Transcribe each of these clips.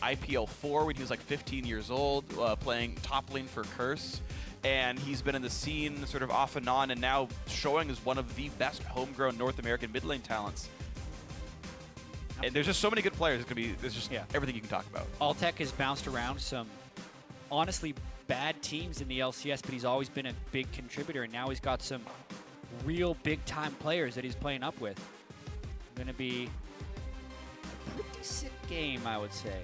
IPL 4 when he was like 15 years old, playing top lane for Curse. And he's been in the scene sort of off and on, and now showing as one of the best homegrown North American mid lane talents. And there's just so many good players. There's just everything you can talk about. Altec has bounced around some honestly bad teams in the LCS, but he's always been a big contributor, and now he's got some real big-time players that he's playing up with. Going to be a pretty sick game, I would say.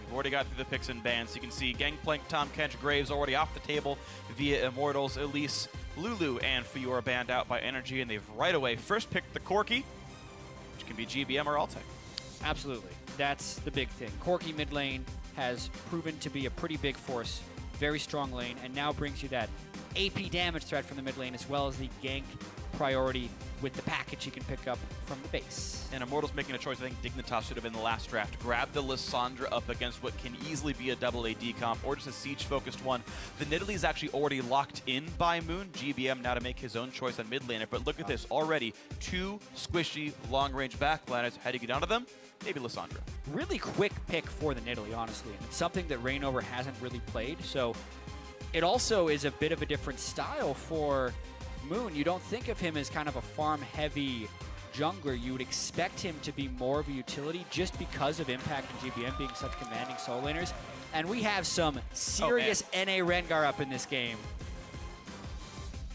We've already got through the picks and bans, so you can see Gangplank, Tom Kench, Graves already off the table via Immortals, Elise, Lulu, and Fiora banned out by NRG, and they've right away first picked the Corki, which can be GBM or Altec. Absolutely. That's the big thing. Corki mid lane has proven to be a pretty big force, very strong lane, and now brings you that AP damage threat from the mid lane, as well as the gank priority with the package you can pick up from the base. And Immortals making a choice I think Dignitas should have been the last draft. Grab the LIssandra up against what can easily be a double AD comp or just a siege-focused one. The Nidalee is actually already locked in by Moon. GBM now to make his own choice on mid laner, but look at this, already 2 squishy long-range backliners. How do you get onto them? Maybe LIssandra. Really quick pick for the Nidalee, honestly, and it's something that ReignOver hasn't really played, so it also is a bit of a different style for Moon. You don't think of him as kind of a farm-heavy jungler. You would expect him to be more of a utility just because of Impact and GBM being such commanding solo laners. And we have some serious NA Rengar up in this game.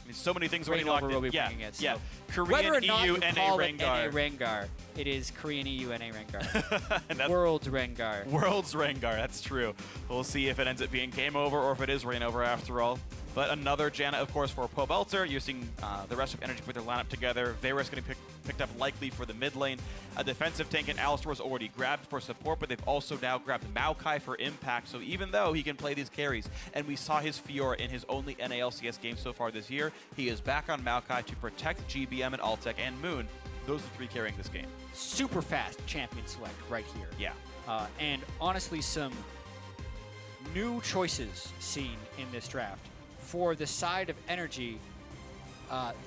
I mean, so many things already locked in. Will be bringing it, so. Korean, whether or not EU, you NA call Rengar. it NA Rengar, it is Korean EU NA Rengar. And that's World's Rengar. World's Rengar, that's true. We'll see if it ends up being game over or if it is ReignOver after all. But another Janna, of course, for Pobelter. You're seeing the rest of NRG put their lineup together. Varus getting picked up likely for the mid lane. A defensive tank and Alistar was already grabbed for support, but they've also now grabbed Maokai for impact. So even though he can play these carries, and we saw his Fiora in his only NA LCS game so far this year, he is back on Maokai to protect GBM and Altec and Moon. Those are the 3 carrying this game. Super fast champion select right here. Yeah. And honestly, some new choices seen in this draft. For the side of NRG,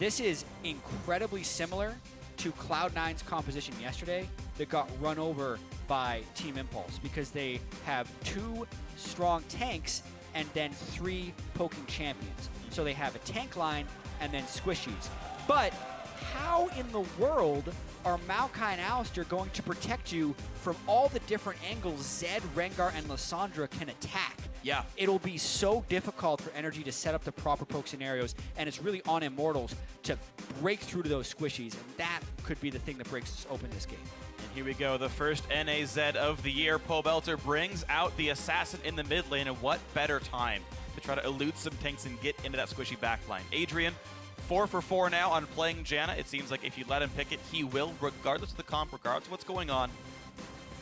this is incredibly similar to Cloud9's composition yesterday that got run over by Team Impulse, because they have 2 strong tanks and then 3 poking champions. So they have a tank line and then squishies. But how in the world are Maokai and Alistar going to protect you from all the different angles Zed, Rengar, and LIssandra can attack? Yeah. It'll be so difficult for NRG to set up the proper poke scenarios, and it's really on Immortals to break through to those squishies, and that could be the thing that breaks open this game. And here we go, the first NAZ of the year. Pobelter brings out the assassin in the mid lane, and what better time to try to elude some tanks and get into that squishy backline. Adrian, 4 for 4 now on playing Janna. It seems like if you let him pick it, he will, regardless of the comp, regardless of what's going on.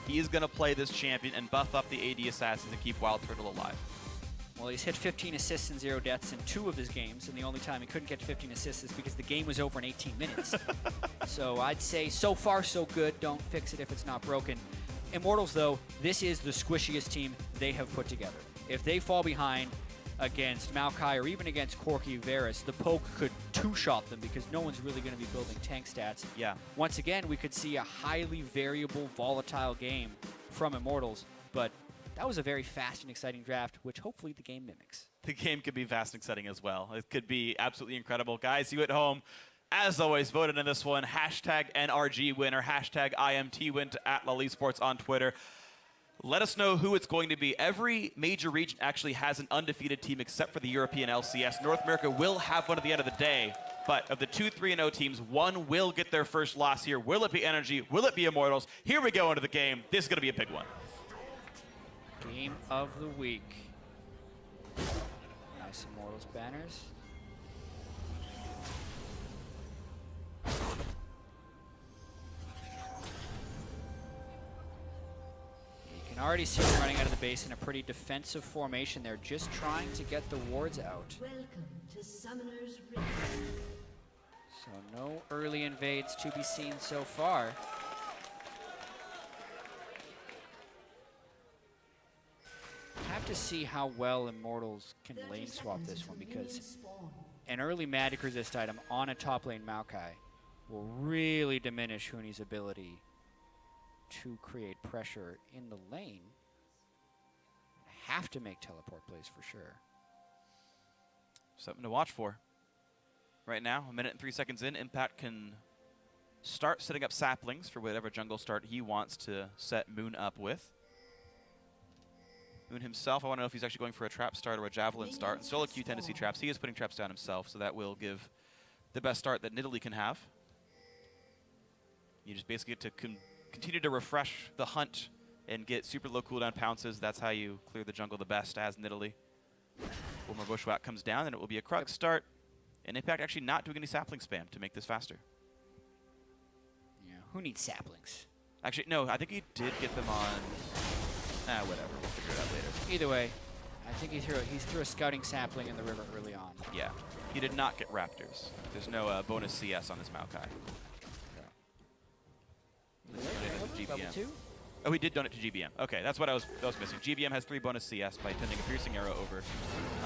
He is going to play this champion and buff up the AD assassins and keep WildTurtle alive. Well, he's hit 15 assists and 0 deaths in 2 of his games, and the only time he couldn't get 15 assists is because the game was over in 18 minutes. So I'd say so far so good. Don't fix it if it's not broken. Immortals, though, this is the squishiest team they have put together. If they fall behind against Maokai or even against Corki Varus, the poke could 2-shot them because no one's really going to be building tank stats. Yeah. Once again, we could see a highly variable, volatile game from Immortals, but that was a very fast and exciting draft, which hopefully the game mimics. The game could be fast and exciting as well. It could be absolutely incredible. Guys, you at home, as always, voted in this one. Hashtag NRG winner, hashtag IMT win to @LISandra on Twitter. Let us know who it's going to be. Every major region actually has an undefeated team except for the European LCS. North America will have one at the end of the day, but of the 2 3-0 teams, one will get their first loss here. Will it be NRG? Will it be Immortals? Here we go into the game. This is going to be a big one. Game of the week. Nice Immortals banners. You can already see them running out of the base in a pretty defensive formation. They're just trying to get the wards out. Welcome to Summoner's Rift. So no early invades to be seen so far. Have to see how well Immortals can lane swap this one, because an early magic resist item on a top lane Maokai will really diminish Huni's ability to create pressure in the lane. have to make teleport plays for sure. Something to watch for. Right now, 1 minute and 3 seconds in, Impact can start setting up saplings for whatever jungle start he wants to set Moon up with. Moon himself, I want to know if he's actually going for a trap start or a javelin start. And solo queue tend to see traps. He is putting traps down himself, so that will give the best start that Nidalee can have. You just basically get to continue to refresh the hunt and get super low cooldown pounces. That's how you clear the jungle the best as Nidalee. One more Bushwhack comes down, and it will be a Crux start. And Impact actually not doing any sapling spam to make this faster. Yeah, who needs saplings? Actually, no, I think he did get them on... whatever, we'll figure it out later. Either way, I think he threw a scouting sapling in the river early on. Yeah, he did not get Raptors. There's no bonus CS on this Maokai. Level 2? Oh, he did donate to GBM. Okay, that's what I was missing. GBM has 3 bonus CS by sending a piercing arrow over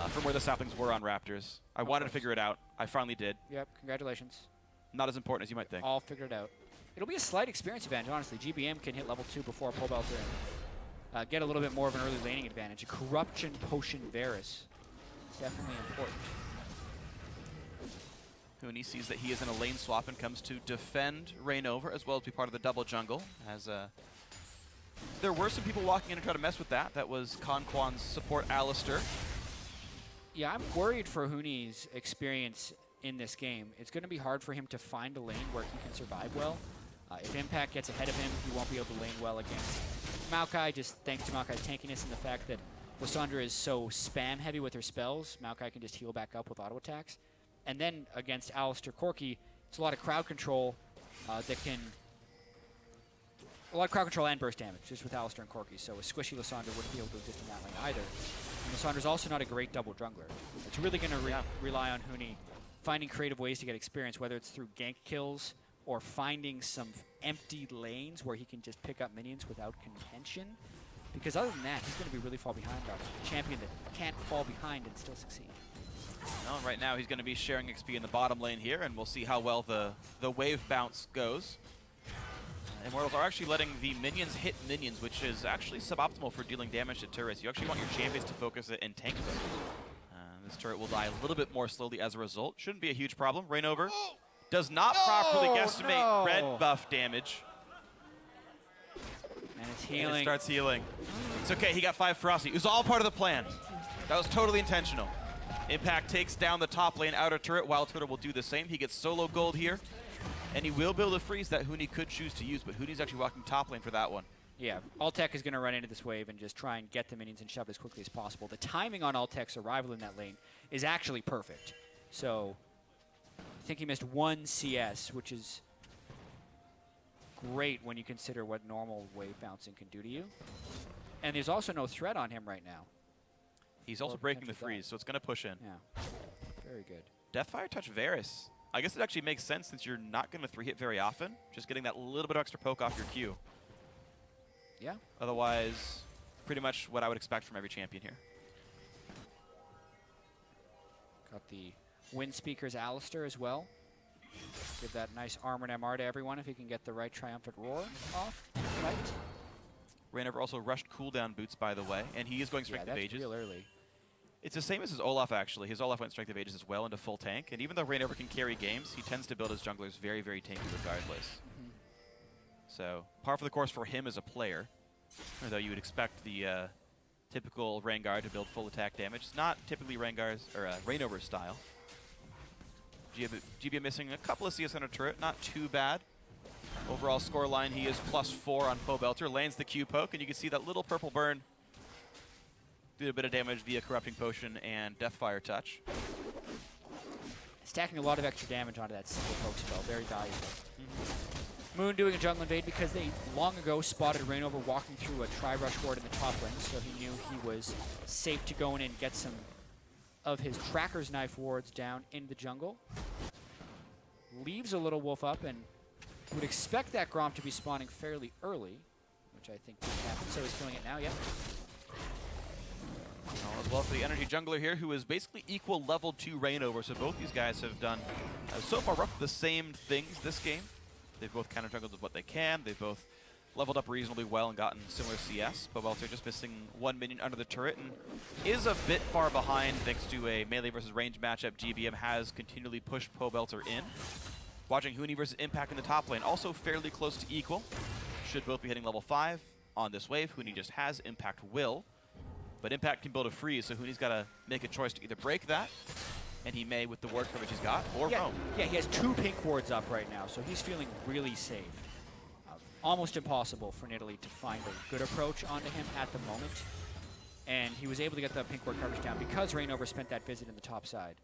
from where the saplings were on Raptors. I wanted to figure it out. I finally did. Yep, congratulations. Not as important as you might think. All figured out. It'll be a slight experience advantage, honestly. GBM can hit level 2 before Pobelter and get a little bit more of an early laning advantage. A Corruption Potion Varus. Definitely important. Huni sees that he is in a lane swap and comes to defend ReignOver as well as be part of the double jungle. As there were some people walking in and trying to mess with that. That was KonKwon's support Alistar. Yeah, I'm worried for Huni's experience in this game. It's going to be hard for him to find a lane where he can survive well. If Impact gets ahead of him, he won't be able to lane well against Maokai, just thanks to Maokai's tankiness and the fact that LIssandra is so spam heavy with her spells. Maokai can just heal back up with auto attacks. And then against Alistair Corki, it's a lot of crowd control that can... A lot of crowd control and burst damage just with Alistar and Corki, so a squishy LIssandra wouldn't be able to exist in that lane either. And LIssandra's also not a great double jungler. It's really going to rely on Huni finding creative ways to get experience, whether it's through gank kills or finding some empty lanes where he can just pick up minions without contention. Because other than that, he's going to be really far behind on a champion that can't fall behind and still succeed. Well, right now he's going to be sharing XP in the bottom lane here, and we'll see how well the wave bounce goes. Immortals are actually letting the minions hit minions, which is actually suboptimal for dealing damage to turrets. You actually want your champions to focus it and tank them. This turret will die a little bit more slowly as a result. Shouldn't be a huge problem. ReignOver does not properly guesstimate red buff damage. And it's healing. And it starts healing. It's okay, he got 5 Frosty. It was all part of the plan. That was totally intentional. Impact takes down the top lane outer turret. WildTurtle will do the same. He gets solo gold here. And he will build a freeze that Huni could choose to use, but Huni's actually walking top lane for that one. Yeah, Altec is going to run into this wave and just try and get the minions and shove as quickly as possible. The timing on Altec's arrival in that lane is actually perfect. So I think he missed 1 CS, which is great when you consider what normal wave bouncing can do to you. And there's also no threat on him right now. He's also breaking the freeze, so it's going to push in. Yeah, very good. Deathfire touch Varus. I guess it actually makes sense since you're not going to 3-hit very often. Just getting that little bit of extra poke off your Q. Yeah. Otherwise, pretty much what I would expect from every champion here. Got the Wind Speaker's Alistar as well. Give that nice armored MR to everyone if he can get the right Triumphant Roar off. Right. ReignOver also rushed cooldown boots, by the way, and he is going Strength of Ages. Real early. It's the same as his Olaf, actually. His Olaf went Strength of Ages as well into full tank, and even though ReignOver can carry games, he tends to build his junglers very, very tanky regardless. So, par for the course for him as a player, although you would expect the typical Rengar to build full attack damage. It's not typically ReignOver's style. GB missing a couple of CS on a turret, not too bad. Overall scoreline, he is +4 on Pobelter, lands the Q poke, and you can see that little purple burn did a bit of damage via Corrupting Potion and Deathfire Touch. Stacking a lot of extra damage onto that single poke spell, very valuable. Moon doing a jungle invade because they long ago spotted ReignOver walking through a tri-rush ward in the top lane, so he knew he was safe to go in and get some of his Tracker's Knife wards down in the jungle. Leaves a little wolf up and would expect that Grom to be spawning fairly early, which I think didn't happen, so he's killing it now, yeah. As well for the NRG jungler here, who is basically equal level to ReignOver, so both these guys have done so far roughly the same things this game. They've both counter jungled with what they can. They've both leveled up reasonably well and gotten similar CS. Pobelter just missing one minion under the turret and is a bit far behind thanks to a melee versus range matchup. GBM has continually pushed Pobelter in. Watching Huni versus Impact in the top lane, also fairly close to equal. Should both be hitting level 5 on this wave. Huni just has, Impact will. But Impact can build a freeze, so Huni's got to make a choice to either break that, and he may with the ward coverage he's got, or roam. Yeah, he has 2 pink wards up right now, so he's feeling really safe. Almost impossible for Nidalee to find a good approach onto him at the moment. And he was able to get the pink ward coverage down because ReignOver spent that visit in the top side.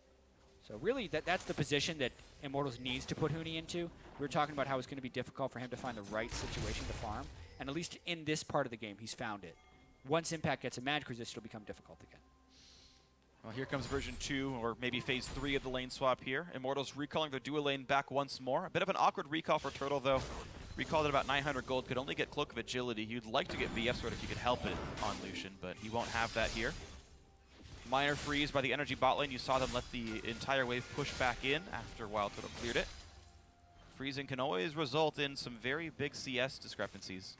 So really, that's the position that Immortals needs to put Huni into. We were talking about how it's going to be difficult for him to find the right situation to farm, and at least in this part of the game, he's found it. Once Impact gets a magic resist, it'll become difficult again. Well, here comes version 2, or maybe phase 3 of the lane swap here. Immortals recalling their dual lane back once more. A bit of an awkward recall for Turtle, though. Recalled at about 900 gold, could only get Cloak of Agility. He'd like to get BF Sword if he could help it on Lucian, but he won't have that here. Minor freeze by the NRG bot lane. You saw them let the entire wave push back in after WildTurtle cleared it. Freezing can always result in some very big CS discrepancies.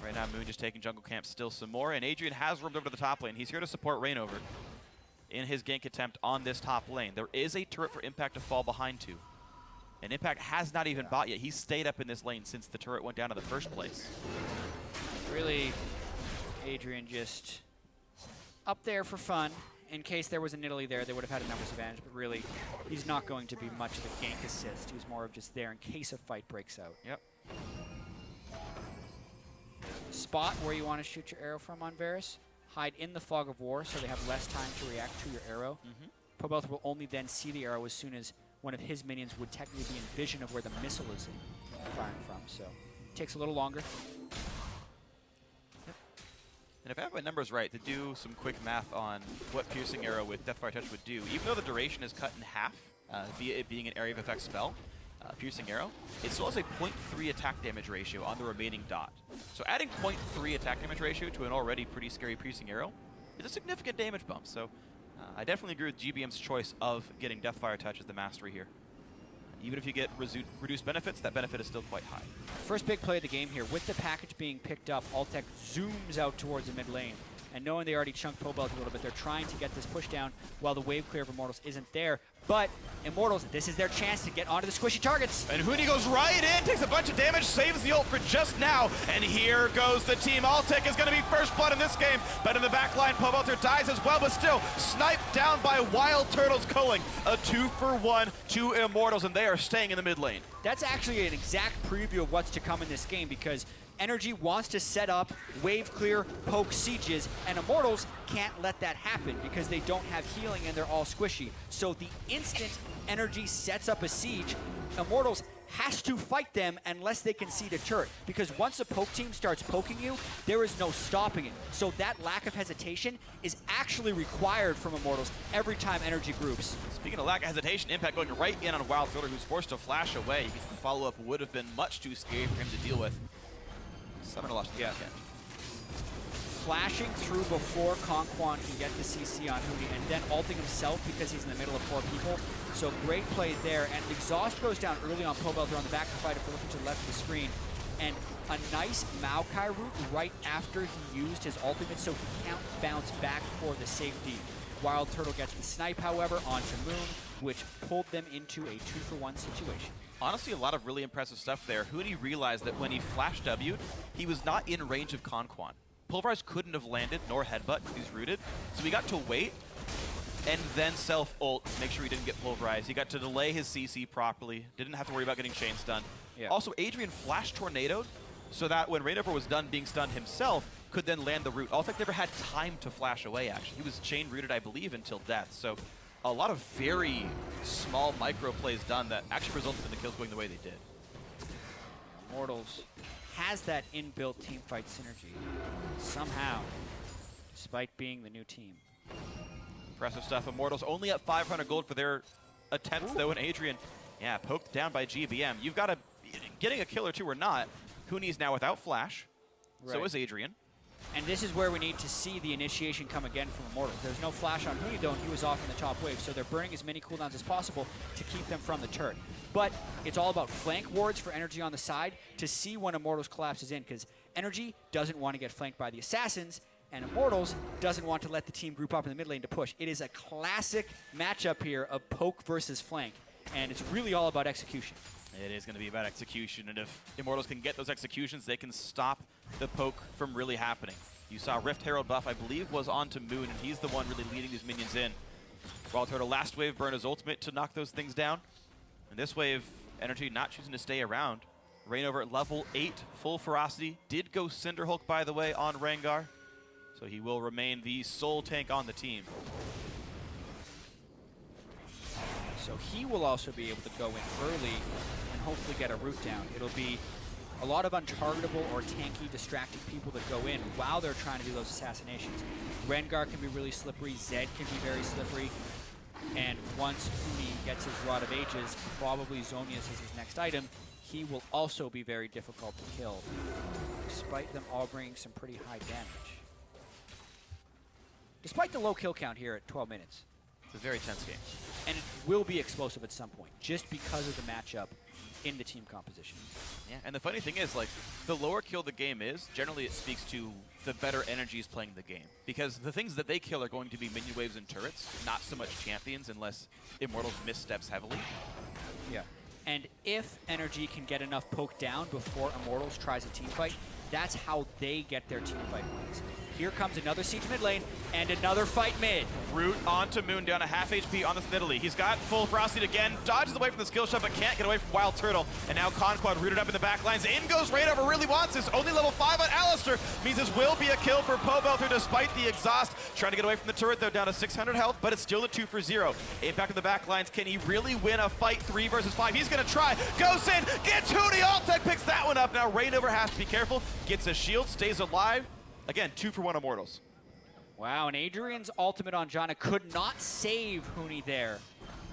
Right now, Moon just taking jungle camp still some more, and Adrian has roamed over to the top lane. He's here to support ReignOver in his gank attempt on this top lane. There is a turret for Impact to fall behind to, and Impact has not even bought yet. He's stayed up in this lane since the turret went down in the first place. Really, Adrian just up there for fun. In case there was a Nidalee there, they would have had a numbers advantage, but really, he's not going to be much of a gank assist. He's more of just there in case a fight breaks out. Yep. Spot where you want to shoot your arrow from on Varus. Hide in the fog of war so they have less time to react to your arrow. Pobelter will only then see the arrow as soon as one of his minions would technically be in vision of where the missile is firing from, so it takes a little longer. And if I have my numbers right, to do some quick math on what Piercing Arrow with Deathfire Touch would do, even though the duration is cut in half via it being an area of effect spell, Piercing Arrow, it still has a 0.3 attack damage ratio on the remaining dot. So adding 0.3 attack damage ratio to an already pretty scary Piercing Arrow is a significant damage bump. So I definitely agree with GBM's choice of getting Deathfire Touch as the mastery here. Even if you get reduced benefits, that benefit is still quite high. First big play of the game here. With the package being picked up, Altec zooms out towards the mid lane. And knowing they already chunked Pobelter a little bit, they're trying to get this push down while the wave clear of Immortals isn't there. But Immortals, this is their chance to get onto the squishy targets. And Huni goes right in, takes a bunch of damage, saves the ult for just now. And here goes the team. Altec is going to be first blood in this game. But in the back line, Pobelter dies as well, but still sniped down by WildTurtle's culling. A 2-for-1 to Immortals, and they are staying in the mid lane. That's actually an exact preview of what's to come in this game because NRG wants to set up wave clear, poke sieges, and Immortals can't let that happen because they don't have healing and they're all squishy. So the instant NRG sets up a siege, Immortals has to fight them unless they concede a turret. Because once a poke team starts poking you, there is no stopping it. So that lack of hesitation is actually required from Immortals every time NRG groups. Speaking of lack of hesitation, Impact going right in on WildTurtle, who's forced to flash away. The follow-up would have been much too scary for him to deal with. Summoner lost the gap. Flashing through before KonKwon can get the CC on Huni, and then ulting himself because he's in the middle of 4 people. So great play there, and exhaust goes down early on Pobelter on the back side if we're looking to the left of the screen. And a nice Maokai route right after he used his ultimate so he can't bounce back for the safety. WildTurtle gets the snipe, however, onto Moon, which pulled them into a 2-for-1 situation. Honestly, a lot of really impressive stuff there. Huni realized that when he flash W'd, he was not in range of KonKwon. Pulverize couldn't have landed, nor headbutt, because he's rooted. So he got to wait, and then self-ult, make sure he didn't get pulverized. He got to delay his CC properly, didn't have to worry about getting chain stunned. Yeah. Also, Adrian flash tornadoed, so that when ReignOver was done being stunned himself, could then land the root. Altec never had time to flash away, actually. He was chain rooted, I believe, until death. So a lot of very small micro plays done that actually resulted in the kills going the way they did. Immortals has that inbuilt teamfight synergy somehow, despite being the new team. Impressive stuff. Immortals only at 500 gold for their attempts, though, and Adrian, yeah, poked down by GBM. You've got to, getting a kill or two or not, Huni's now without flash, so is Adrian. And this is where we need to see the initiation come again from Immortals. There's no flash on Huni though, and he was off in the top wave, so they're burning as many cooldowns as possible to keep them from the turret. But it's all about flank wards for NRG on the side to see when Immortals collapses in, because NRG doesn't want to get flanked by the Assassins, and Immortals doesn't want to let the team group up in the mid lane to push. It is a classic matchup here of poke versus flank, and it's really all about execution. It is going to be about execution, and if Immortals can get those executions, they can stop the poke from really happening. You saw Rift Herald buff, I believe, was onto Moon, and he's the one really leading these minions in. WildTurtle last wave burned his ultimate to knock those things down. And this wave, NRG not choosing to stay around. ReignOver at level 8, full ferocity. Did go Cinderhulk, by the way, on Rengar. So he will remain the sole tank on the team. So he will also be able to go in early and hopefully get a root down. It'll be a lot of untargetable or tanky, distracting people that go in while they're trying to do those assassinations. Rengar can be really slippery, Zed can be very slippery, and once Huni gets his Rod of Ages, probably Zonius is his next item, he will also be very difficult to kill, despite them all bringing some pretty high damage. Despite the low kill count here at 12 minutes. It's a very tense game. And it will be explosive at some point, just because of the matchup in the team composition. Yeah, and the funny thing is, like, the lower kill the game is, generally it speaks to the better energies playing the game. Because the things that they kill are going to be minion waves and turrets, not so much champions unless Immortals missteps heavily. Yeah. And if NRG can get enough poke down before Immortals tries a team fight, that's how they get their team fight wins. Here comes another siege mid lane and another fight mid. Root onto Moon, down to half HP on this Nidalee. He's got full ferocity again, dodges away from the skill shot, but can't get away from WildTurtle. And now KonKwon rooted up in the back lines. In goes ReignOver, really wants this. Only level 5 on Alistar. Means this will be a kill for Pobelter despite the exhaust. Trying to get away from the turret though, down to 600 health, but it's still a 2 for 0. Impact in the back lines. Can he really win a fight 3 versus 5? He's gonna try. Goes in, gets Huni. Altec picks that one up. Now ReignOver has to be careful. Gets a shield, stays alive. Again, 2 for 1 Immortals. Wow, and Adrian's ultimate on Janna could not save Huni there.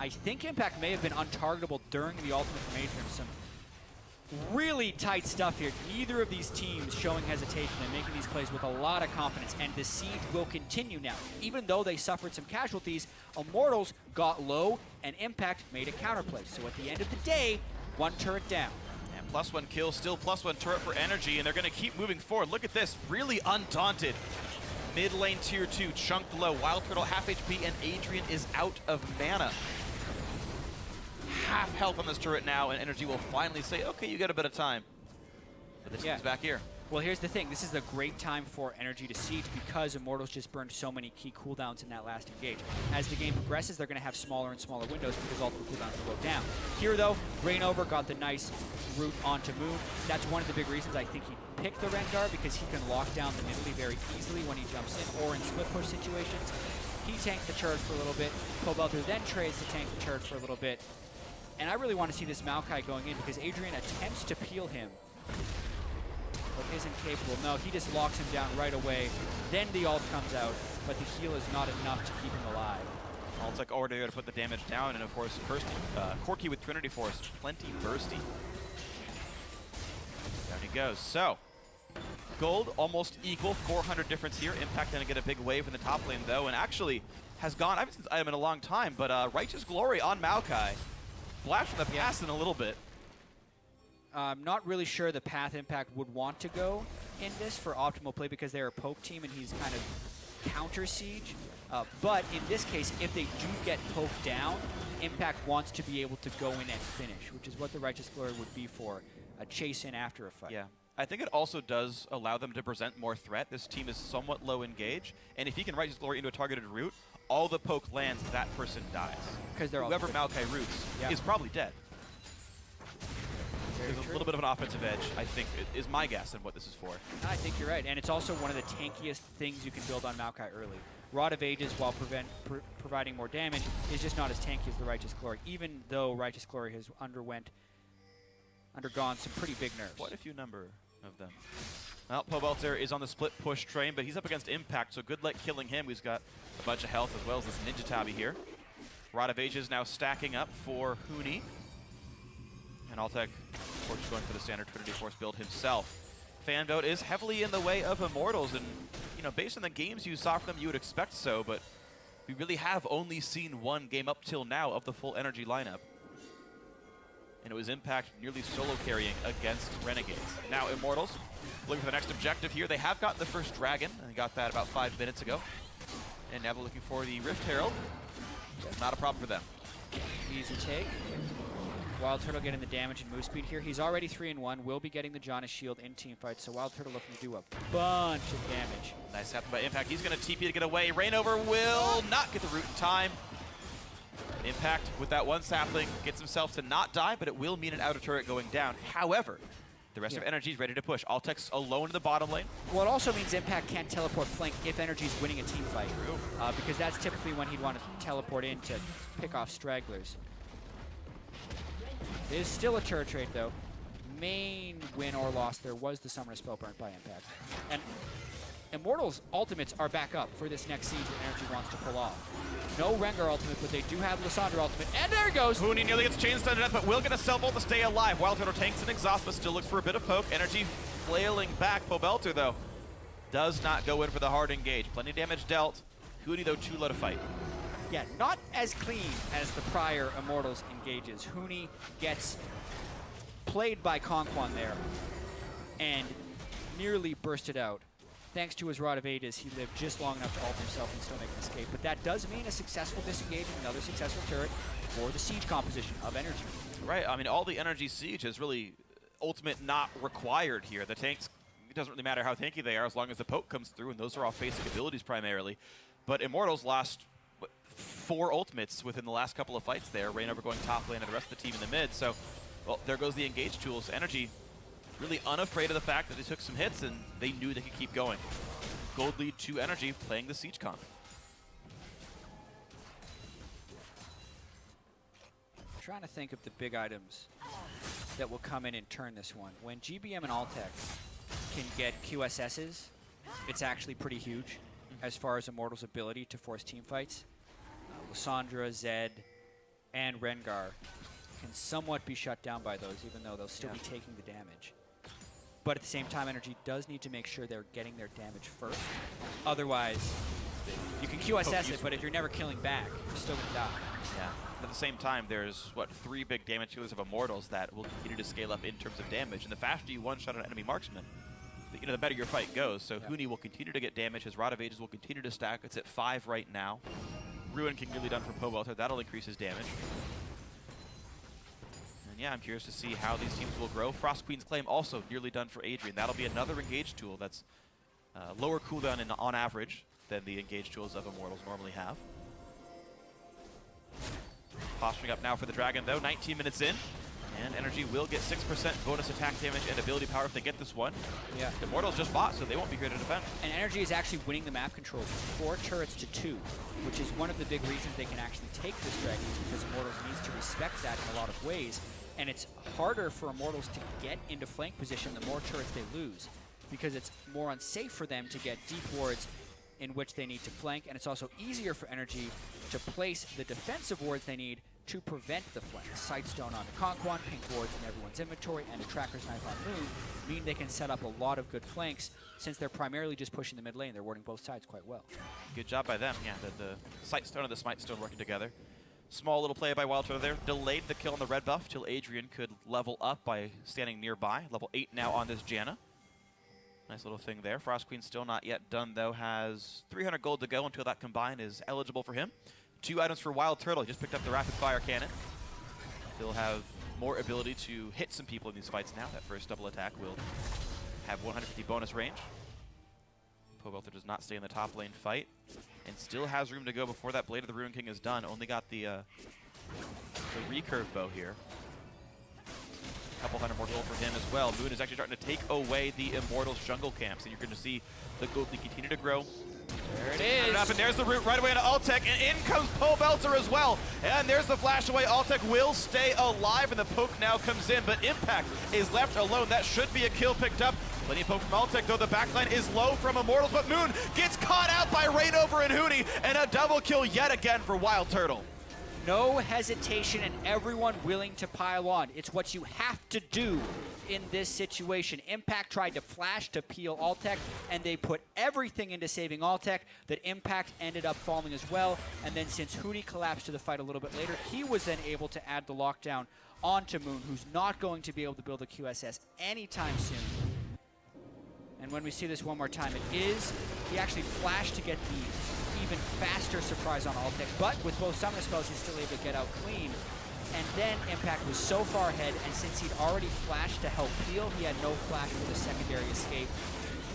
I think Impact may have been untargetable during the ultimate from Adrian. Some really tight stuff here. Neither of these teams showing hesitation and making these plays with a lot of confidence, and the siege will continue now. Even though they suffered some casualties, Immortals got low, and Impact made a counterplay. So at the end of the day, 1 turret down. +1 kill, still +1 turret for NRG, and they're going to keep moving forward. Look at this, really undaunted. Mid lane tier 2, chunk below. WildTurtle half HP, and Adrian is out of mana. Half health on this turret now, and NRG will finally say, okay, you got a bit of time. But this team's back here. Well, here's the thing. This is a great time for NRG to siege because Immortals just burned so many key cooldowns in that last engage. As the game progresses, they're going to have smaller and smaller windows because ultimate cooldowns will go down. Here, though, ReignOver got the nice route onto Moon. That's one of the big reasons I think he picked the Rengar, because he can lock down the Nidalee very easily when he jumps in or in split push situations. He tanked the turret for a little bit. Pobelter then trades to tank the turret for a little bit. And I really want to see this Maokai going in because Adrian attempts to peel him, but isn't capable. No, he just locks him down right away. Then the ult comes out, but the heal is not enough to keep him alive. Altec already there to put the damage down, and of course, first Corki with Trinity Force, plenty bursty. Down he goes. So, gold almost equal, 400 difference here. Impact gonna get a big wave in the top lane though, and actually has gone, I haven't seen this item in a long time, but Righteous Glory on Maokai. Flash from the pass in a little bit. I'm not really sure the path Impact would want to go in this for optimal play because they're a poke team and he's kind of counter siege. But in this case, if they do get poked down, Impact wants to be able to go in and finish, which is what the Righteous Glory would be for, a chase in after a fight. Yeah. I think it also does allow them to present more threat. This team is somewhat low engage, and if he can Righteous Glory into a targeted route, all the poke lands, that person dies. Because they're all whoever Maokai roots is probably dead. There's a little bit of an offensive edge, I think, is my guess in what this is for. I think you're right, and it's also one of the tankiest things you can build on Maokai early. Rod of Ages, while providing more damage, is just not as tanky as the Righteous Glory, even though Righteous Glory has undergone some pretty big nerfs. Quite a few number of them. Well, Pobelter is on the split push train, but he's up against Impact, so good luck killing him. He's got a bunch of health as well as this Ninja Tabi here. Rod of Ages now stacking up for Huni. And Altec, of course, going for the standard Trinity Force build himself. fan vote is heavily in the way of Immortals, and you know, based on the games you saw from them, you would expect so, but we really have only seen one game up till now of the full NRG lineup. And it was Impact nearly solo carrying against Renegades. Now Immortals looking for the next objective here. They have gotten the first Dragon, and they got that about 5 minutes ago. And now they're looking for the Rift Herald. Not a problem for them. Easy take. WildTurtle getting the damage and move speed here. He's already 3-1. Will be getting the Janna shield in team fight, so WildTurtle looking to do a bunch of damage. Nice happen by Impact. He's going to TP to get away. ReignOver will not get the root in time. Impact with that one sapling gets himself to not die, but it will mean an outer turret going down. However, the rest of NRG is ready to push. Altec's alone in the bottom lane. Well, it also means Impact can't teleport flank if NRG's winning a team fight. True. Because that's typically when he'd want to teleport in to pick off stragglers. It is still a turret trade, though. Main win or loss there was the Summoner Spell burnt by Impact. And Immortals' ultimates are back up for this next siege that NRG wants to pull off. No Rengar ultimate, but they do have LIssandra ultimate. And there it goes! Huni nearly gets chain stunned to death, but will get a self-ult to stay alive. WildTurtle tanks and exhaust, but still looks for a bit of poke. NRG flailing back. Pobelter, though, does not go in for the hard engage. Plenty of damage dealt. Huni, though, too low to fight. Yeah, not as clean as the prior Immortals engages. Huni gets played by KonKwon there and nearly bursted out. Thanks to his Rod of Ages, he lived just long enough to ult himself and still make an escape. But that does mean a successful disengage and another successful turret for the siege composition of NRG. Right, I mean, all the NRG siege is really ultimate not required here. The tanks, it doesn't really matter how tanky they are as long as the poke comes through, and those are all basic abilities primarily. But Immortals lost 4 ultimates within the last couple of fights there. ReignOver going top lane and the rest of the team in the mid. So, well, there goes the engage tools. NRG really unafraid of the fact that they took some hits and they knew they could keep going. Gold lead to NRG playing the siege comp. Trying to think of the big items that will come in and turn this one. When GBM and Altec can get QSSs, it's actually pretty huge as far as Immortals' ability to force team fights. LIssandra, Zed, and Rengar can somewhat be shut down by those, even though they'll still be taking the damage. But at the same time, NRG does need to make sure they're getting their damage first. Otherwise, you can QSS it, but if you're never killing back, you're still going to die. Yeah. At the same time, there's, what, 3 big damage dealers of Immortals that will continue to scale up in terms of damage. And the faster you one-shot an enemy marksman, you know, the better your fight goes. So Huni will continue to get damage. His Rod of Ages will continue to stack. It's at 5 right now. Ruin can get done for Pobelter. That'll increase his damage. And yeah, I'm curious to see how these teams will grow. Frost Queen's Claim also nearly done for Adrian. That'll be another engage tool that's lower cooldown on average than the engage tools of Immortals normally have. Posturing up now for the Dragon, though. 19 minutes in. And NRG will get 6% bonus attack damage and ability power if they get this one. Yeah. Immortals just bought, so they won't be here to defend. And NRG is actually winning the map control from 4 turrets to 2, which is one of the big reasons they can actually take this Dragon, because Immortals needs to respect that in a lot of ways. And it's harder for Immortals to get into flank position the more turrets they lose, because it's more unsafe for them to get deep wards in which they need to flank, and it's also easier for NRG to place the defensive wards they need to prevent the flank. Sightstone onto KonKwon, pink wards in everyone's inventory, and a Tracker's Knife on Moon mean they can set up a lot of good flanks. Since they're primarily just pushing the mid lane, they're warding both sides quite well. Good job by them. Yeah, the Sightstone and the Smite-Stone working together. Small little play by WildTurtle there. Delayed the kill on the red buff till Adrian could level up by standing nearby. Level 8 now on this Janna. Nice little thing there. Frost Queen still not yet done, though. Has 300 gold to go until that combine is eligible for him. 2 items for WildTurtle. He just picked up the rapid fire cannon. He'll have more ability to hit some people in these fights now. That first double attack will have 150 bonus range. Pobelter does not stay in the top lane fight and still has room to go before that Blade of the Ruin King is done. Only got the recurve bow here. Couple hundred more gold for him as well. Moon is actually starting to take away the Immortals jungle camps, and you're going to see the gold lead continue to grow. There it is. And there's the root right away into Altec, and in comes Pobelter as well. And there's the flash away. Altec will stay alive, and the poke now comes in, but Impact is left alone. That should be a kill picked up. Plenty of poke from Altec, though the backline is low from Immortals, but Moon gets caught out by ReignOver and Huni, and a double kill yet again for WildTurtle. No hesitation and everyone willing to pile on. It's what you have to do in this situation. Impact tried to flash to peel Altec, and they put everything into saving Altec. That Impact ended up falling as well, and then since Huni collapsed to the fight a little bit later, he was then able to add the lockdown onto Moon, who's not going to be able to build a QSS anytime soon. And when we see this one more time, he actually flashed to get the even faster surprise on Altec, but with both summoner spells, he's still able to get out clean. And then Impact was so far ahead, and since he'd already flashed to help peel, he had no flash for the secondary escape.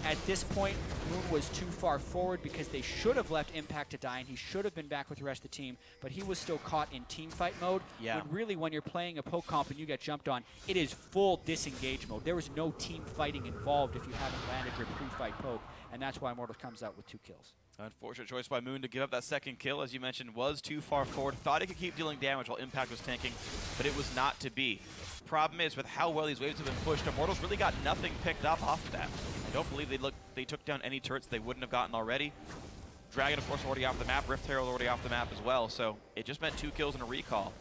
At this point, Moon was too far forward because they should have left Impact to die, and he should have been back with the rest of the team, but he was still caught in team fight mode. Yeah. When really, when you're playing a poke comp and you get jumped on, it is full disengage mode. There is no team fighting involved if you haven't landed your pre-fight poke, and that's why Immortals comes out with 2 kills. Unfortunate choice by Moon to give up that second kill, as you mentioned, was too far forward. Thought he could keep dealing damage while Impact was tanking, but it was not to be. Problem is, with how well these waves have been pushed, Immortals really got nothing picked up off of that. I don't believe they took down any turrets they wouldn't have gotten already. Dragon, of course, already off the map. Rift Herald already off the map as well, so it just meant 2 kills and a recall.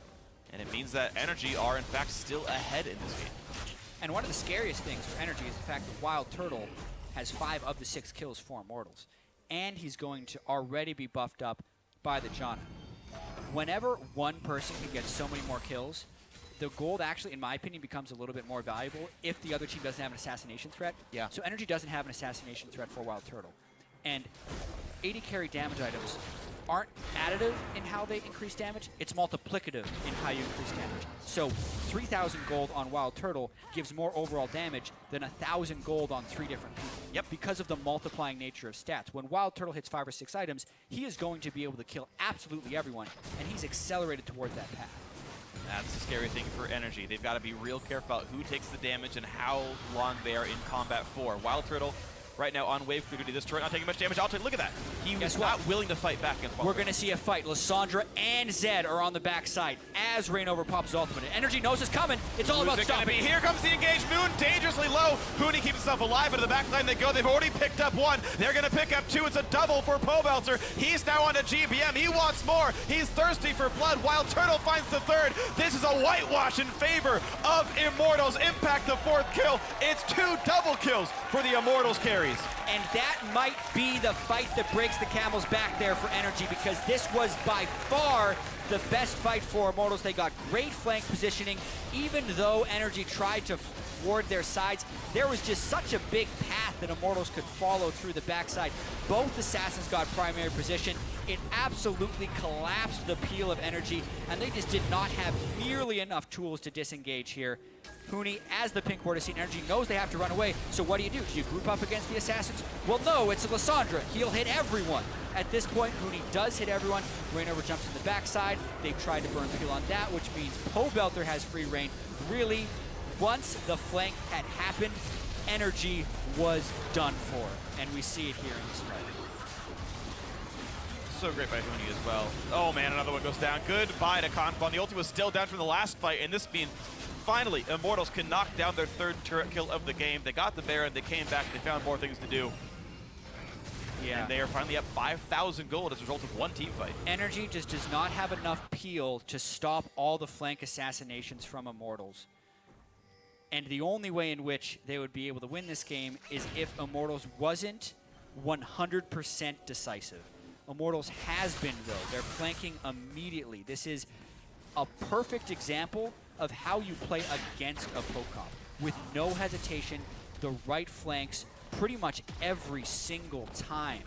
And it means that NRG are, in fact, still ahead in this game. And one of the scariest things for NRG is the fact that WildTurtle has 5 of the 6 kills for Immortals. And he's going to already be buffed up by the Janna. Whenever one person can get so many more kills, the gold actually, in my opinion, becomes a little bit more valuable if the other team doesn't have an assassination threat. Yeah. So NRG doesn't have an assassination threat for WildTurtle. And AD carry damage items aren't additive in how they increase damage, it's multiplicative in how you increase damage. So 3,000 gold on WildTurtle gives more overall damage than 1,000 gold on 3 different people. Yep. Because of the multiplying nature of stats. When WildTurtle hits 5 or 6 items, he is going to be able to kill absolutely everyone, and he's accelerated towards that path. That's the scary thing for NRG. They've got to be real careful about who takes the damage and how long they are in combat for. WildTurtle right now on wave clear duty. This turret not taking much damage. Altec, look at that. He was not willing to fight back against WildTurtle. We're going to see a fight. LIssandra and Zed are on the backside as ReignOver pops his ultimate. NRG knows it's coming. It's all about stopping. Here comes the engage. Moon dangerously low. Huni keeps himself alive, but to the back line they go. They've already picked up 1. They're going to pick up 2. It's a double for Pobelter. He's now on to GBM. He wants more. He's thirsty for blood. WildTurtle finds the 3rd. This is a whitewash in favor of Immortals. Impact the 4th kill. It's 2 double kills for the Immortals carries. And that might be the fight that breaks the camel's back there for NRG, because this was by far the best fight for Immortals. They got great flank positioning. Even though NRG tried to ward their sides, there was just such a big path that Immortals could follow through the backside. Both assassins got primary position. It absolutely collapsed the peel of NRG, and they just did not have nearly enough tools to disengage here. Huni, as the pink ward has seen, NRG knows they have to run away, so what do? Do you group up against the assassins? Well, no, it's LIssandra. He'll hit everyone. At this point, Huni does hit everyone. ReignOver jumps in the backside. They've tried to burn peel on that, which means Pobelter has free reign. Really, once the flank had happened, NRG was done for, and we see it here in this fight. So great by Huni as well. Oh man, another one goes down. Goodbye to KonKwon. The ulti was still down from the last fight, and this means finally Immortals can knock down their 3rd turret kill of the game. They got the Baron, they came back, they found more things to do. Yeah. And they are finally up 5,000 gold as a result of 1 team fight. NRG just does not have enough peel to stop all the flank assassinations from Immortals. And the only way in which they would be able to win this game is if Immortals wasn't 100% decisive. Immortals has been, though. They're flanking immediately. This is a perfect example of how you play against a poke comp. With no hesitation, the right flanks pretty much every single time.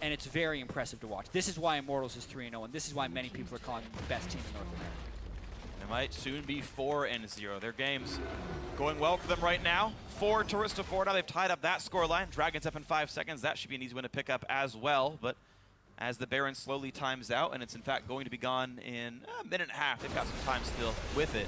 And it's very impressive to watch. This is why Immortals is 3-0, and this is why many people are calling them the best team in North America. It might soon be 4-0. Their game's going well for them right now. 4 turrets to 4 now. They've tied up that score line. Dragons up in 5 seconds. That should be an easy win to pick up as well. But as the Baron slowly times out, and it's in fact going to be gone in a minute and a half. They've got some time still with it.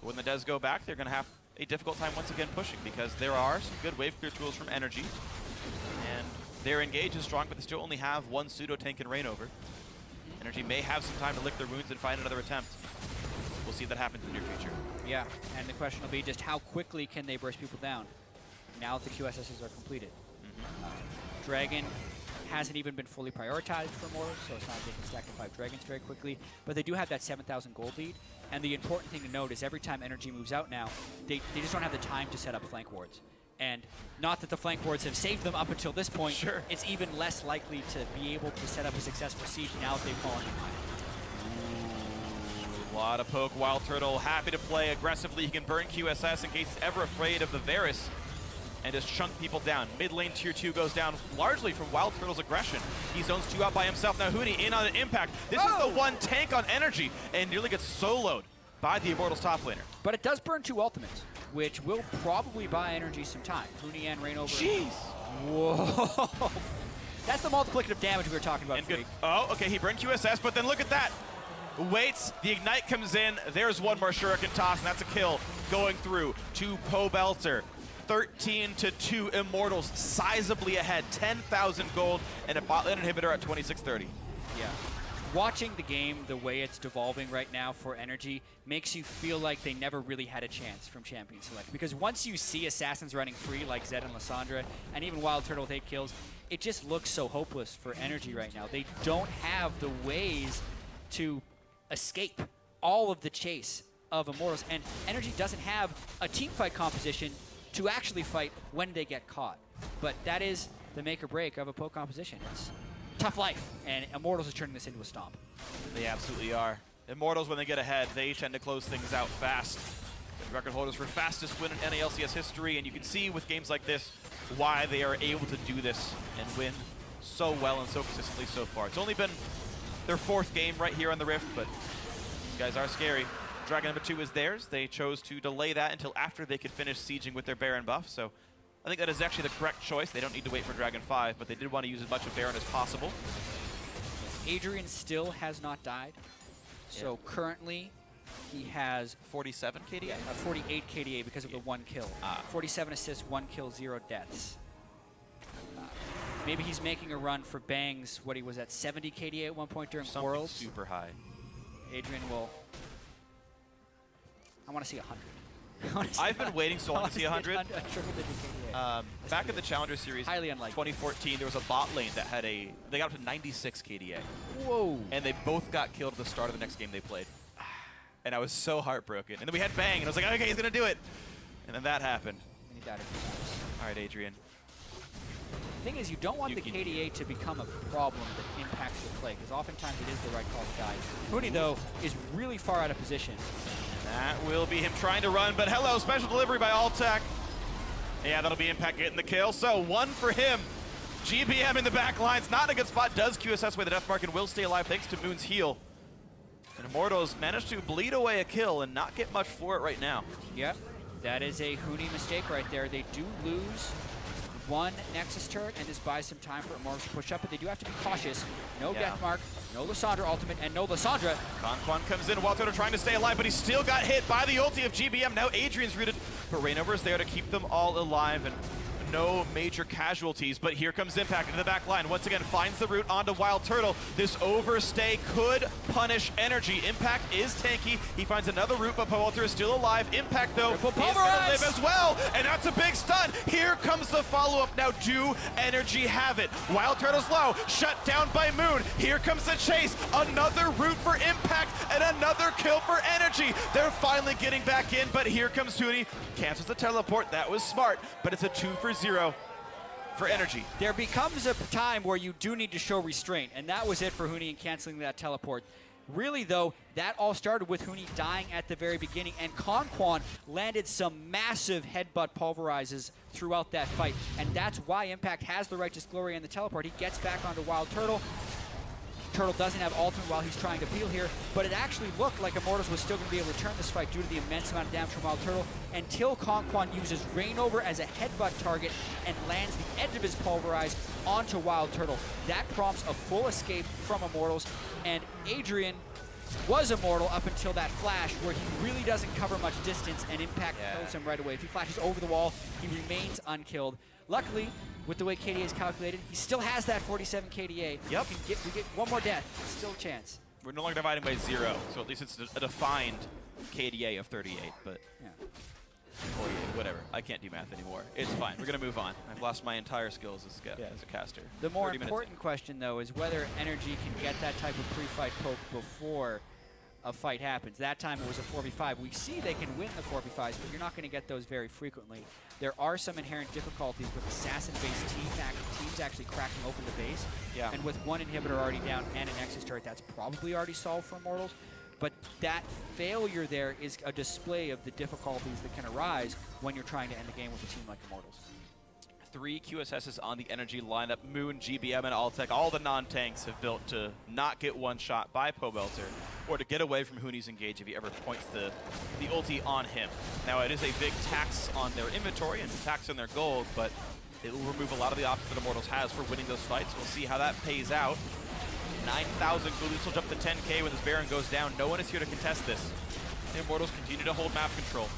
But when it does go back, they're going to have a difficult time once again pushing, because there are some good wave clear tools from NRG. And their engage is strong, but they still only have 1 pseudo tank in ReignOver. NRG may have some time to lick their wounds and find another attempt. We'll see if that happens in the near future. Yeah, and the question will be just how quickly can they burst people down now that the QSSs are completed. Dragon hasn't even been fully prioritized for Immortals, so it's not like they can stack the 5 dragons very quickly. But they do have that 7,000 gold lead. And the important thing to note is every time NRG moves out now, they just don't have the time to set up flank wards. And not that the flank wards have saved them up until this point. Sure. It's even less likely to be able to set up a successful siege now that they've fallen behind. A lot of poke. WildTurtle happy to play aggressively. He can burn QSS in case he's ever afraid of the Varus and just chunk people down. Mid lane tier 2 goes down largely from WildTurtle's aggression. He zones 2 out by himself. Now Huni in on an impact. This is the one tank on NRG and nearly gets soloed by the Immortals top laner. But it does burn 2 ultimates, which will probably buy NRG some time. Huni and ReignOver. Jeez. Whoa. That's the multiplicative damage we were talking about. And good. Oh, okay, he burned QSS, but then look at that. Waits, the Ignite comes in. There's one more Shuriken toss, and that's a kill going through to Pobelter. 13-2 Immortals, sizably ahead. 10,000 gold and a bot lane inhibitor at 2630. Yeah. Watching the game the way it's devolving right now for NRG makes you feel like they never really had a chance from Champion Select. Because once you see assassins running free like Zed and LIssandra, and even WildTurtle with 8 kills, it just looks so hopeless for NRG right now. They don't have the ways to escape all of the chase of Immortals, and NRG doesn't have a team fight composition to actually fight when they get caught. But that is the make or break of a poke composition. It's tough life, and Immortals is turning this into a stomp. They absolutely are. Immortals, when they get ahead, they tend to close things out fast. Record holders for fastest win in NA LCS history, and you can see with games like this why they are able to do this and win so well and so consistently so far. It's only been their 4th game right here on the Rift, but these guys are scary. Dragon number 2 is theirs. They chose to delay that until after they could finish sieging with their Baron buff, so I think that is actually the correct choice. They don't need to wait for Dragon 5, but they did want to use as much of Baron as possible. Adrian still has not died, so currently he has 47 KDA? 48 KDA because of the 1 kill. 47 assists, 1 kill, 0 deaths. Maybe he's making a run for Bangs, what he was at 70 KDA at one point during Something Worlds. super high. Adrian will... I want to see 100. I've been waiting so long to see 100. A triple-digit KDA. Back in the Challenger Series, Highly unlikely. 2014, there was a bot lane that had they got up to 96 KDA. Whoa. And they both got killed at the start of the next game they played. And I was so heartbroken. And then we had Bang, and I was like, okay, he's going to do it. And then that happened. And he died a few times. All right, Adrian. The thing is, you don't want the KDA to become a problem that impacts your play, because oftentimes it is the right call to die. Huni, though, is really far out of position. That will be him trying to run, but hello, special delivery by Altec. Yeah, that'll be Impact getting the kill, so 1 for him. GBM in the back lines, not in a good spot, does QSS away the death mark and will stay alive thanks to Moon's heal. And Immortals managed to bleed away a kill and not get much for it right now. Yep, that is a Huni mistake right there. They do lose 1 Nexus turret, and this buys some time for Immortals to push up, but they do have to be cautious. No death mark, no LIssandra ultimate, and no LIssandra. KonKwon comes in, WildTurtle trying to stay alive, but he still got hit by the ulti of GBM. Now Adrian's rooted, but ReignOver is there to keep them all alive, and no major casualties, but here comes Impact into the back line. Once again, finds the route onto WildTurtle. This overstay could punish NRG. Impact is tanky. He finds another route, but Pobelter is still alive. Impact, though, is going to live as well, and that's a big stun. Here comes the follow-up. Now, do NRG have it? WildTurtle's low, shut down by Moon. Here comes the chase. Another route for Impact, and another kill for NRG. They're finally getting back in, but here comes Huni. Cancels the teleport. That was smart, but it's a 2-for-0 for NRG. There becomes a time where you do need to show restraint, and that was it for Huni in canceling that teleport. Really, though, that all started with Huni dying at the very beginning, and KonKwon landed some massive headbutt pulverizes throughout that fight, and that's why Impact has the Righteous Glory and the teleport. He gets back onto WildTurtle. Turtle doesn't have ultimate while he's trying to peel here, but it actually looked like Immortals was still going to be able to turn this fight due to the immense amount of damage from WildTurtle until KonKwon uses ReignOver as a headbutt target and lands the edge of his pulverize onto WildTurtle. That prompts a full escape from Immortals, and Adrian was immortal up until that flash where he really doesn't cover much distance, and Impact kills him right away. If he flashes over the wall, he remains unkilled. Luckily, with the way KDA is calculated, he still has that 47 KDA. Yep. We get one more death. Still a chance. We're no longer dividing by 0, so at least it's a defined KDA of 38. But yeah. 48, whatever. I can't do math anymore. It's fine. We're going to move on. I've lost my entire skills as a caster. The more 30 minutes important question, though, is whether NRG can get that type of pre-fight poke before a fight happens. That time it was a 4v5. We see they can win the 4v5s, but you're not going to get those very frequently. There are some inherent difficulties with assassin-based teams actually cracking open the base. Yeah. And with one inhibitor already down and an Nexus turret, that's probably already solved for Immortals. But that failure there is a display of the difficulties that can arise when you're trying to end the game with a team like Immortals. 3 QSSs on the NRG lineup. Moon, GBM, and Altec, all the non-tanks have built to not get one shot by Pobelter, or to get away from Huni's engage if he ever points the ulti on him. Now, it is a big tax on their inventory and tax on their gold, but it will remove a lot of the options that Immortals has for winning those fights. We'll see how that pays out. 9,000 Gulus will jump to 10K when this Baron goes down. No one is here to contest this. The Immortals continue to hold map control,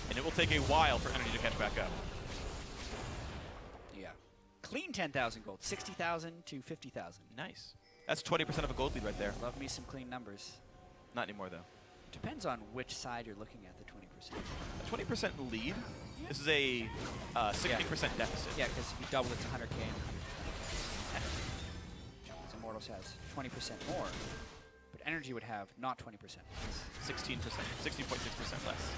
and it will take a while for Energy to catch back up. Yeah. Clean 10,000 gold, 60,000 to 50,000. Nice. That's 20% of a gold lead right there. Love me some clean numbers. Not anymore, though. Depends on which side you're looking at, the 20%. A 20% lead? This is a 16% deficit. Yeah, because if you double, it's 100K and 100K. Immortals has 20% more, but Energy would have not 20%. 16%, 16.6% less.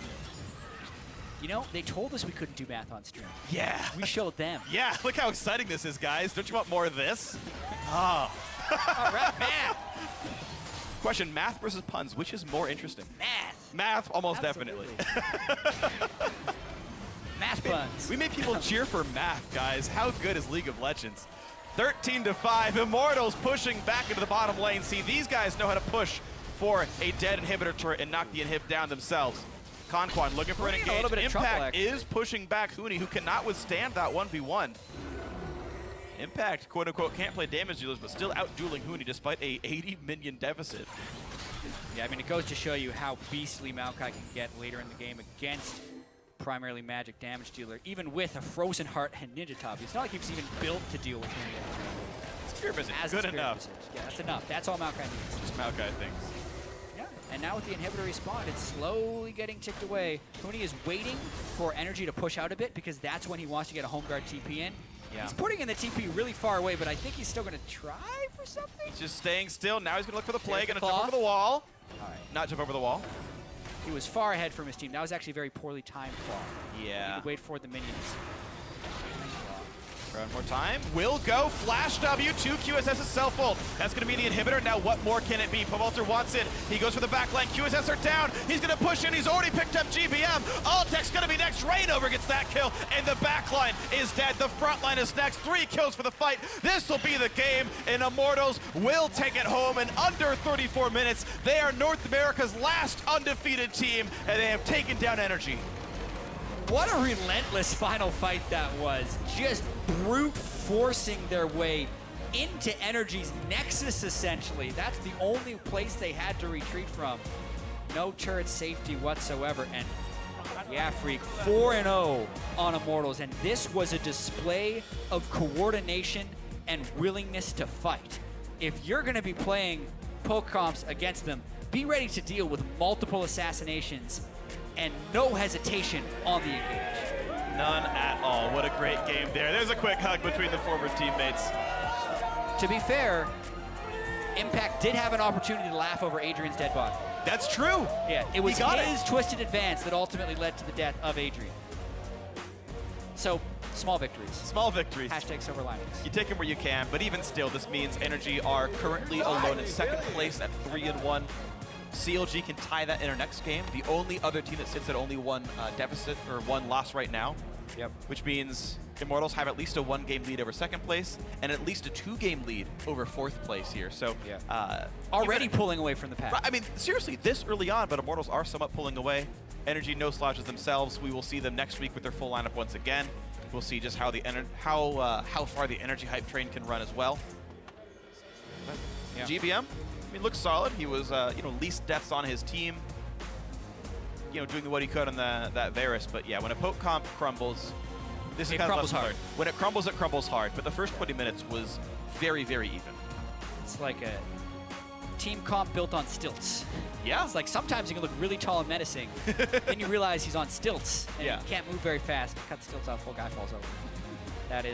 You know, they told us we couldn't do math on stream. Yeah. We showed them. Yeah, look how exciting this is, guys. Don't you want more of this? Ah. All right, math. Question, math versus puns, which is more interesting? Math. Math, almost Absolutely. definitely. Math puns. We made people cheer for math, guys. How good is League of Legends? 13-5, Immortals pushing back into the bottom lane. See, these guys know how to push for a dead inhibitor turret and knock the inhib down themselves. KonKwon looking for an engage. A little bit of Impact trouble, is pushing back Huni, who cannot withstand that 1v1. Impact, quote-unquote, can't play damage dealers, but still out-dueling Huni despite a 80 minion deficit. Yeah, I mean, it goes to show you how beastly Maokai can get later in the game against primarily magic damage dealer, even with a Frozen Heart and Ninja Top. It's not like he was even built to deal with him. Spear Visage, As good a Spirit enough. Visage. Yeah, that's enough. That's all Maokai needs. Just Maokai things. Yeah, and now with the inhibitor respawn, it's slowly getting ticked away. Huni is waiting for Energy to push out a bit because that's when he wants to get a home guard TP in. Yeah. He's putting in the TP really far away, but I think he's still going to try for something. He's just staying still. Now he's going to look for the play, There's going the to jump claw. over the wall. All right. Not jump over the wall. He was far ahead from his team. That was actually a very poorly timed claw. Yeah. He could wait for the minions. One more time. Will go. Flash W. 2 QSS is self-ult. That's going to be the inhibitor. Now what more can it be? Pobelter wants it. He goes for the back line. QSS are down. He's going to push in. He's already picked up GBM. Altec's going to be next. ReignOver gets that kill. And the back line is dead. The front line is next. 3 kills for the fight. This will be the game. And Immortals will take it home in under 34 minutes. They are North America's last undefeated team. And they have taken down Energy. What a relentless final fight that was. Just brute forcing their way into Energy's Nexus, essentially. That's the only place they had to retreat from. No turret safety whatsoever. And yeah, Phreak, 4-0 on Immortals. And this was a display of coordination and willingness to fight. If you're going to be playing poke comps against them, be ready to deal with multiple assassinations and no hesitation on the engage. None at all. What a great game there. There's a quick hug between the former teammates. To be fair, Impact did have an opportunity to laugh over Adrian's dead body. That's true. Yeah, it was got his twisted advance that ultimately led to the death of Adrian. So, small victories. Small victories. Hashtag silver linings. You take them where you can, but even still, this means Energy are currently alone in second place at 3-1. CLG can tie that in our next game. The only other team that sits at only one deficit or one loss right now. Yep. Which means Immortals have at least a 1-game lead over second place and at least a 2-game lead over fourth place here. So already pulling away from the pack. I mean, seriously, this early on, but Immortals are somewhat pulling away. Energy no slouches themselves. We will see them next week with their full lineup once again. We'll see just how the how far the Energy hype train can run as well. But GBM. I mean, looks solid. He was, least deaths on his team. Doing what he could on that Varus. But yeah, when a poke comp crumbles, this is kind of crumbles hard. When it crumbles hard. But the first 20 minutes was very, very even. It's like a team comp built on stilts. Yeah. It's like sometimes you can look really tall and menacing, then you realize he's on stilts and Yeah. he can't move very fast. Cut the stilts off, full guy falls over. That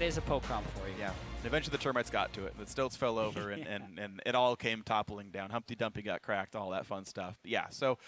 is a poke comp for you. Yeah. And eventually the termites got to it. The stilts fell over and it all came toppling down. Humpty Dumpty got cracked, all that fun stuff. But yeah, so